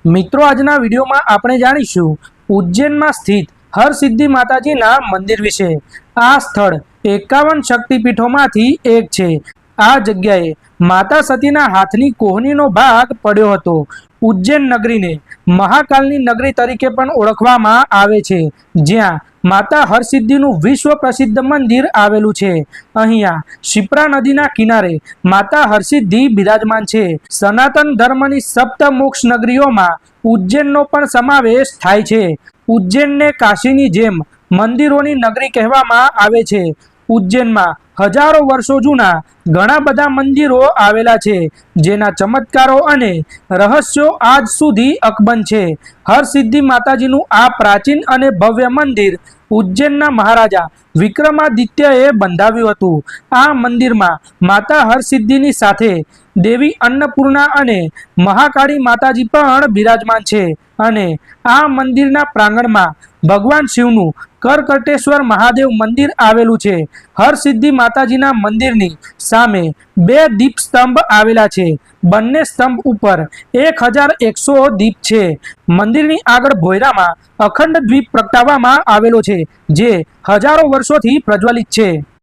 મિત્રો આજના વિડીયોમાં આપણે જાણીશું ઉજ્જૈનમાં સ્થિત હરસિદ્ધિ માતાજીના મંદિર વિશે। આ સ્થળ 51 શક્તિપીઠોમાંથી એક છે। આ જગ્યાએ માતા સતીના હાથની કોહનીનો ભાગ પડ્યો હતો। ઉજ્જૈન નગરીને મહાકાલની નગરી તરીકે પણ ઓળખવામાં આવે છે, જ્યાં માતા હરસિદ્ધિનું વિશ્વ પ્રસિદ્ધ મંદિર આવેલું છે। અહીંયા શિપ્રા નદીના કિનારે માતા હરસિદ્ધિ બિરાજમાન છે। સનાતન ધર્મની સપ્ત મોક્ષ નગરીઓમાં ઉજ્જૈનનો પણ સમાવેશ થાય છે। ઉજ્જૈનને કાશીની જેમ મંદિરોની નગરી કહેવામાં આવે છે। ઉજ્જૈનમાં હજારો વર્ષો જૂના ઘણા બધા મંદિરો આવેલા છે, જેના ચમત્કારો અને રહસ્યો આજ સુધી અકબંધ છે। હરસિદ્ધિ માતાજીનું આ પ્રાચીન અને ભવ્ય મંદિર ઉજ્જૈનના મહારાજા વિક્રમાદિત્યએ બંધાવ્યું હતું। આ મંદિરમાં માતા હરસિદ્ધિની સાથે દેવી અન્નપૂર્ણા અને મહાકાળી માતાજી પણ બિરાજમાન છે અને આ મંદિરના પ્રાંગણમાં ભગવાન શિવનું કરકટેશ્વર મહાદેવ મંદિર આવેલું છે। હરસિદ્ધિ માતાજીના મંદિરની સામે બે દીપ સ્તંભ આવેલા છે। બંને સ્તંભ ઉપર 1100 દીપ છે। મંદિરની આગળ ભોયરામાં અખંડ દીપ પ્રગટાવવામાં આવેલો છે, જે હજારો વર્ષોથી પ્રજ્વલિત છે।